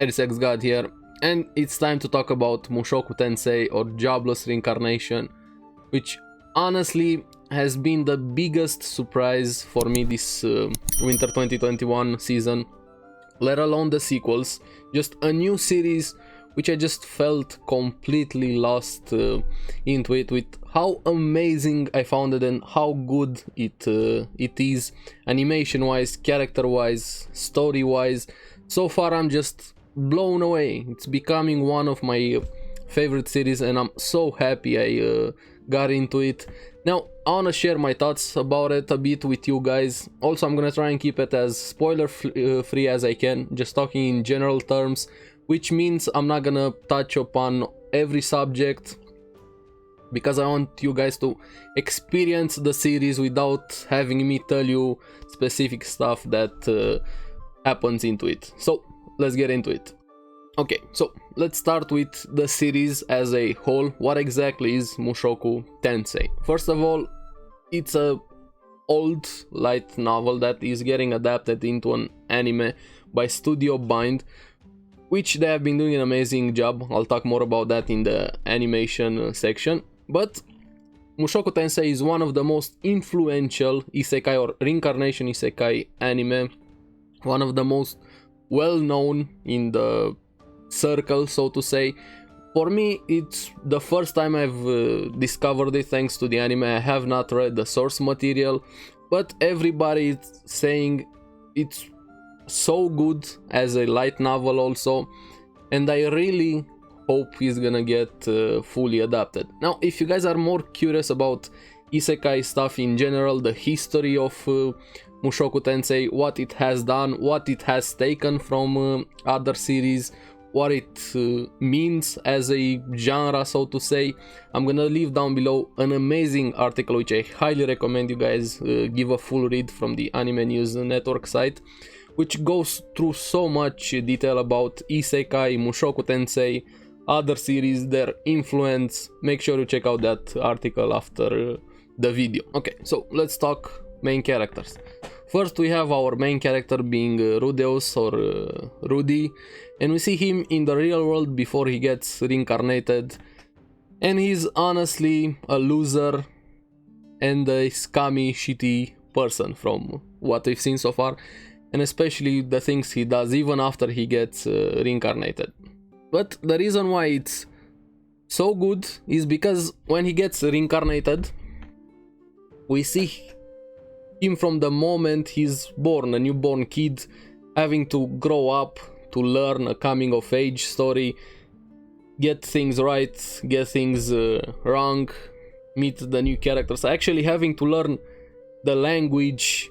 ARESxGOD here, and it's time to talk about Mushoku Tensei or Jobless Reincarnation, which honestly has been the biggest surprise for me this winter 2021 season, let alone the sequels. Just a new series which I just felt completely lost into it, with how amazing I found it and how good it is, animation wise, character wise, story wise. So far I'm just blown away. It's becoming one of my favorite series and I'm so happy I got into it. Now I wanna share my thoughts about it a bit with you guys. Also I'm gonna try and keep it as spoiler free as I can, just talking in general terms, which means I'm not gonna touch upon every subject because I want you guys to experience the series without having me tell you specific stuff that happens into it. So let's get into it. Okay, so let's start with the series as a whole. What exactly is Mushoku Tensei? First of all, it's a old light novel that is getting adapted into an anime by Studio Bind, which they have been doing an amazing job. I'll talk more about that in the animation section. But Mushoku Tensei is one of the most influential isekai or reincarnation isekai anime, one of the most well-known in the circle, so to say. For me, it's the first time I've discovered it thanks to the anime. I have not read the source material, but everybody is saying it's so good as a light novel also, and I really hope he's gonna get fully adapted. Now, if you guys are more curious about isekai stuff in general, the history of Mushoku Tensei, what it has done, what it has taken from other series, what it means as a genre, so to say, I'm gonna leave down below an amazing article which I highly recommend you guys give a full read from the Anime News Network site, which goes through so much detail about isekai, Mushoku Tensei, other series, their influence. Make sure you check out that article after the video. Okay, so let's talk main characters. First we have our main character being Rudeus or Rudy, and we see him in the real world before he gets reincarnated, and he's honestly a loser and a scummy, shitty person from what we've seen so far, and especially the things he does even after he gets reincarnated. But the reason why it's so good is because when he gets reincarnated, we see him from the moment he's born, a newborn kid, having to grow up, to learn a coming of age story, get things right, get things wrong, meet the new characters, actually having to learn the language,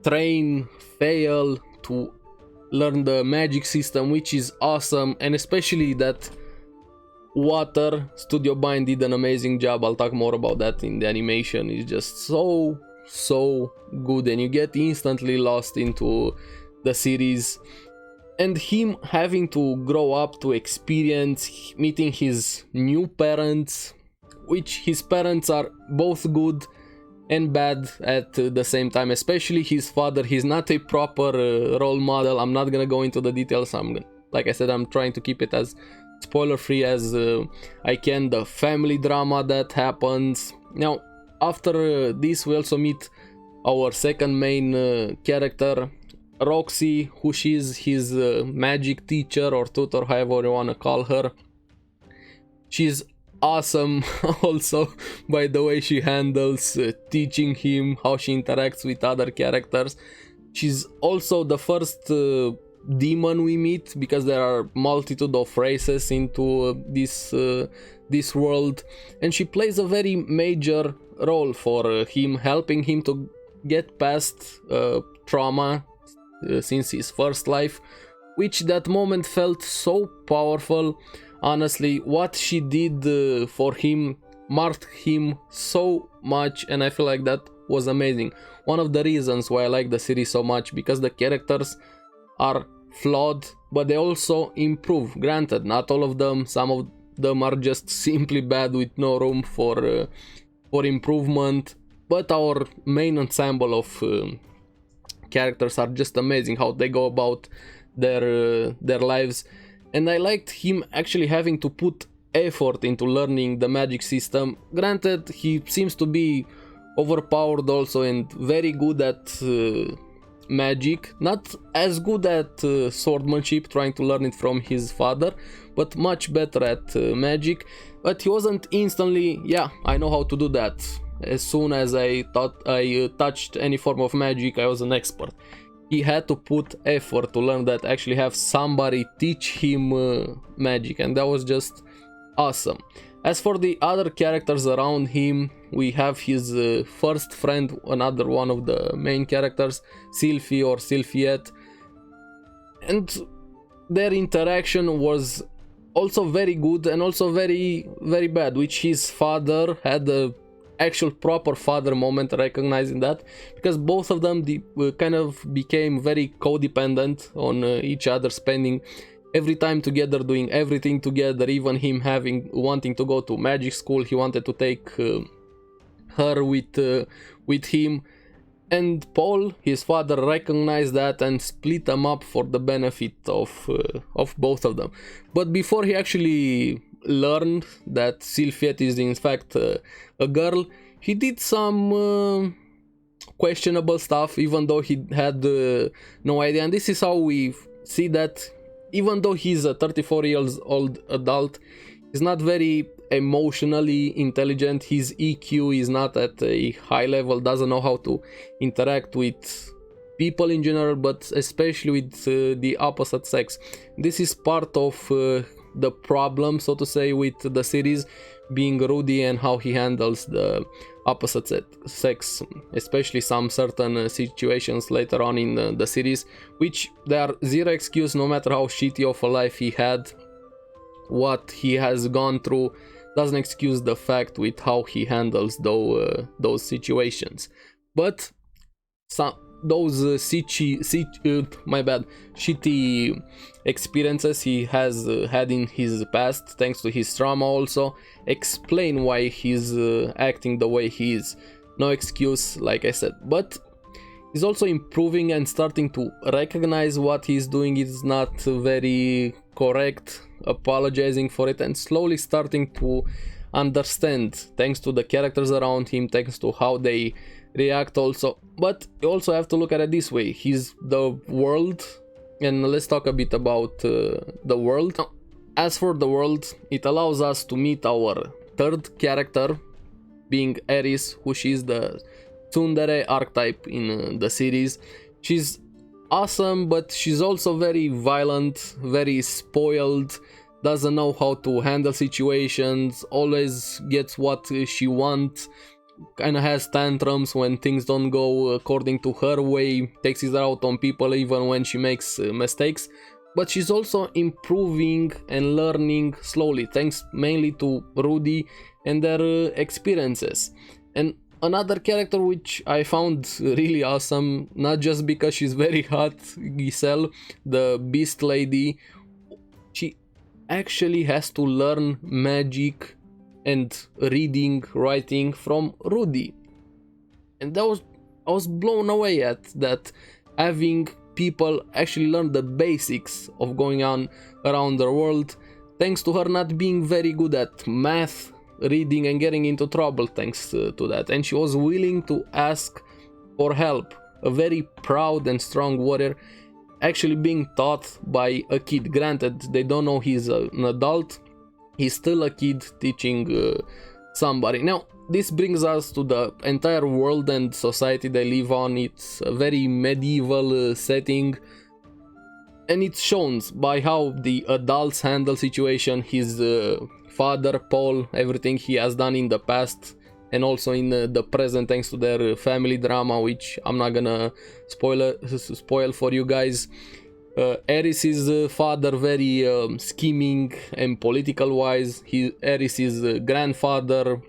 train, fail, to learn the magic system, which is awesome. And especially that water, Studio Bind did an amazing job. I'll talk more about that in the animation. It's just so good, and you get instantly lost into the series. And him having to grow up to experience meeting his new parents, which his parents are both good and bad at the same time, especially his father. He's not a proper role model. I'm not gonna go into the details. Like I said, I'm trying to keep it as spoiler free as I can. The family drama that happens. Now after this we also meet our second main character, Roxy, who she's his magic teacher or tutor, however you wanna call her. She's awesome also by the way she handles teaching him, how she interacts with other characters. She's also the first demon we meet, because there are multitude of races into this world, and she plays a very major role for him, helping him to get past trauma since his first life, which that moment felt so powerful. Honestly, what she did for him marked him so much, and I feel like that was amazing. One of the reasons why I like the series so much, because the characters are flawed, but they also improve. Granted, not all of them, some of them are just simply bad with no room for improvement, but our main ensemble of characters are just amazing. How they go about their lives. And I liked him actually having to put effort into learning the magic system. Granted, he seems to be overpowered also and very good at magic, not as good at swordsmanship, trying to learn it from his father, but much better at magic. But he wasn't instantly, yeah, I know how to do that. As soon as I thought I touched any form of magic, I was an expert. He had to put effort to learn that, actually have somebody teach him magic, and that was just awesome. As for the other characters around him, we have his first friend, another one of the main characters, Sylphie or Sylphiette, and their interaction was also very good and also very bad, which his father had a actual proper father moment, recognizing that, because both of them kind of became very codependent on each other, spending every time together, doing everything together. Even him wanting to go to magic school, he wanted to take her with him, and Paul, his father, recognized that and split them up for the benefit of both of them. But before he actually learned that Sylphiette is in fact a girl, he did some questionable stuff, even though he had no idea. And this is how we see that even though he's a 34 years old adult, he's not very emotionally intelligent. His EQ is not at a high level, doesn't know how to interact with people in general, but especially with the opposite sex. This is part of the problem, so to say, with the series, being Rudy and how he handles the opposite sex, especially some certain situations later on in the series, which there are zero excuse, no matter how shitty of a life he had. What he has gone through doesn't excuse the fact with how he handles those situations. But those shitty experiences he has had in his past, thanks to his trauma, also explain why he's acting the way he is. No excuse, like I said, but he's also improving and starting to recognize what he's doing is not very correct, apologizing for it, and slowly starting to understand, thanks to the characters around him, thanks to how they react also. But you also have to look at it this way: he's the world, and let's talk a bit about the world. As for the world, it allows us to meet our third character, being Ares, who she's the tsundere archetype in the series. She's awesome, but she's also very violent, very spoiled, doesn't know how to handle situations, always gets what she wants, kind of has tantrums when things don't go according to her way, takes it out on people even when she makes mistakes. But she's also improving and learning slowly, thanks mainly to Rudy and their experiences. And another character which I found really awesome, not just because she's very hot, Giselle, the beast lady, she actually has to learn magic and reading, writing from Rudy. And I was blown away at that, having people actually learn the basics of going on around the world, thanks to her not being very good at math, reading, and getting into trouble thanks to that. And she was willing to ask for help. A very proud and strong warrior, actually being taught by a kid. Granted, they don't know he's an adult, he's still a kid teaching somebody. Now, this brings us to the entire world and society they live on. It's a very medieval setting, and it's shown by how the adults handle situation. His father, Paul, everything he has done in the past and also in the present, thanks to their family drama, which I'm not gonna spoil for you guys. Ares' father, very scheming and political wise. Ares' grandfather,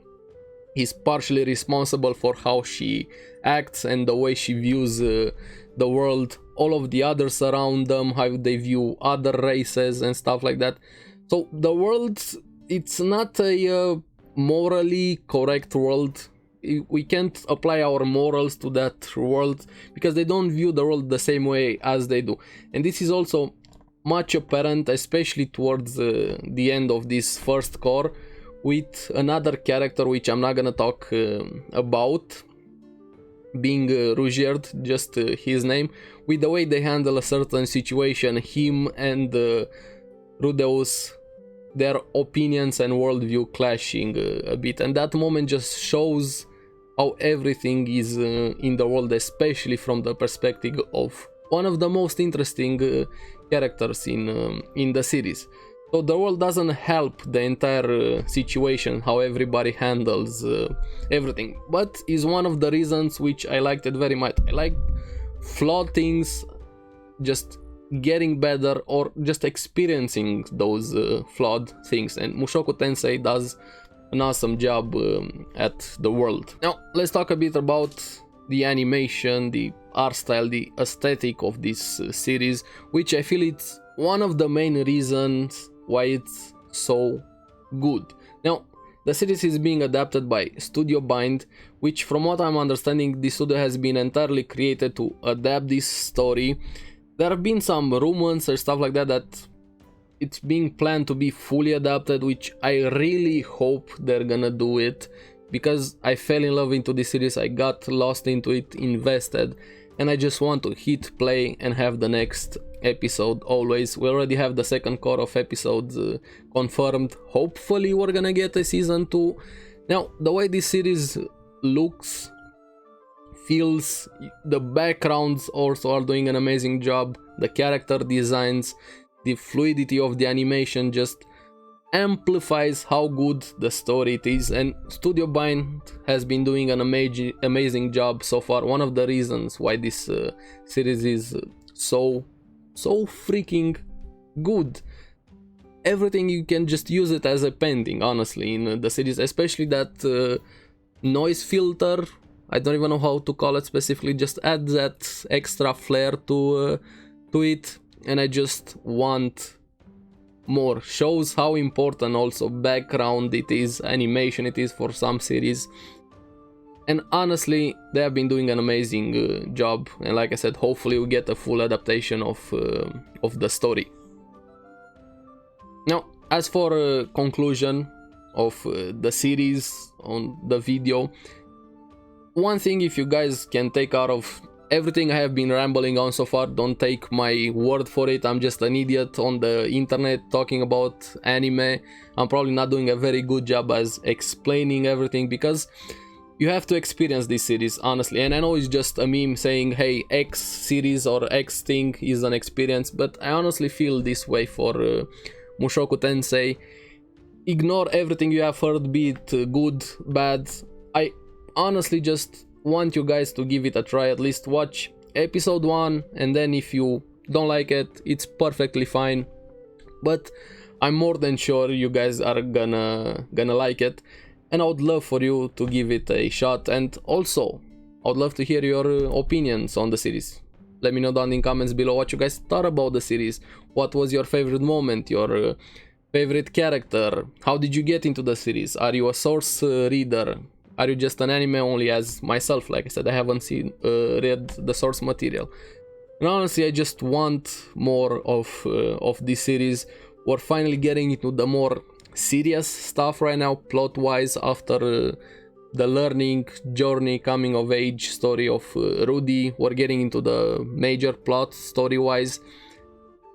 he's partially responsible for how she acts and the way she views the world. All of the others around them, how they view other races and stuff like that. So the world, it's not a morally correct world. We can't apply our morals to that world because they don't view the world the same way as they do. And this is also much apparent, especially towards the end of this first core, with another character which I'm not gonna talk about, being Rugierd, just his name, with the way they handle a certain situation, him and Rudeus, their opinions and worldview clashing a bit, and that moment just shows how everything is in the world, especially from the perspective of one of the most interesting characters in the series. So the world doesn't help the entire situation, how everybody handles everything, but is one of the reasons which I liked it very much. I like flawed things just getting better or just experiencing those flawed things, and Mushoku Tensei does an awesome job at the world. Now let's talk a bit about the animation, the art style, the aesthetic of this series, which I feel it's one of the main reasons why it's so good. Now the series is being adapted by Studio Bind, which from what I'm understanding, this studio has been entirely created to adapt this story. There have been some rumors or stuff like that it's being planned to be fully adapted, which I really hope they're gonna do it, because I fell in love into this series, I got lost into it, invested, and I just want to hit play and have the next episode always. We already have the second core of episodes confirmed. Hopefully we're gonna get a season 2. Now the way this series looks, feels, the backgrounds also are doing an amazing job, the character designs, the fluidity of the animation just amplifies how good the story it is, and Studio Bind has been doing an amazing job so far. One of the reasons why this series is so freaking good. Everything, you can just use it as a painting, honestly, in the series, especially that noise filter. I don't even know how to call it specifically, just add that extra flair to it, and I just want more. Shows how important also background it is, animation it is for some series, and honestly they have been doing an amazing job, and like I said, hopefully we get a full adaptation of the story. Now as for conclusion of the series on the video, one thing, if you guys can take out of everything I have been rambling on so far, don't take my word for it, I'm just an idiot on the internet talking about anime. I'm probably not doing a very good job as explaining everything, because you have to experience this series, honestly. And I know it's just a meme saying, hey, X series or X thing is an experience, but I honestly feel this way for Mushoku Tensei. Ignore everything you have heard, be it good, bad. I honestly just want you guys to give it a try, at least watch episode 1, and then if you don't like it, it's perfectly fine, but I'm more than sure you guys are gonna like it, and I would love for you to give it a shot. And also I would love to hear your opinions on the series. Let me know down in comments below what you guys thought about the series. What was your favorite moment, your favorite character? How did you get into the series? Are you a source reader? Are you just an anime only as myself? Like I said, I haven't read the source material. And honestly, I just want more of this series. We're finally getting into the more serious stuff right now, plot-wise, after the learning journey, coming of age story of Rudy. We're getting into the major plot story-wise,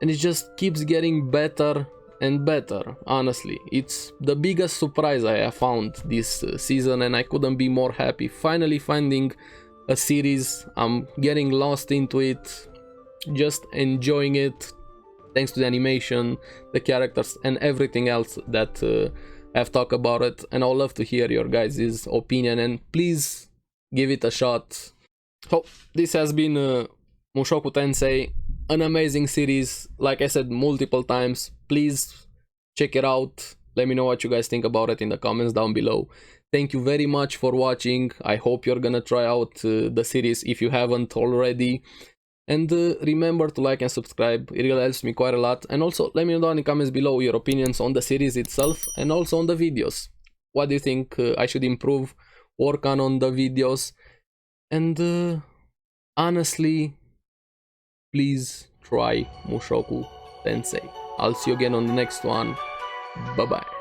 and it just keeps getting better and better. Honestly, it's the biggest surprise I have found this season, and I couldn't be more happy. Finally finding a series, I'm getting lost into it, just enjoying it, thanks to the animation, the characters, and everything else that I've talked about it. And I'd love to hear your guys' opinion, and please give it a shot. So this has been Mushoku Tensei, an amazing series, like I said multiple times. Please check it out. Let me know what you guys think about it in the comments down below. Thank you very much for watching. I hope you're gonna try out the series if you haven't already. And remember to like and subscribe, it really helps me quite a lot. And also let me know down in the comments below your opinions on the series itself and also on the videos. What do you think I should improve, work on the videos? And honestly, please try Mushoku Tensei. I'll see you again on the next one. Bye bye.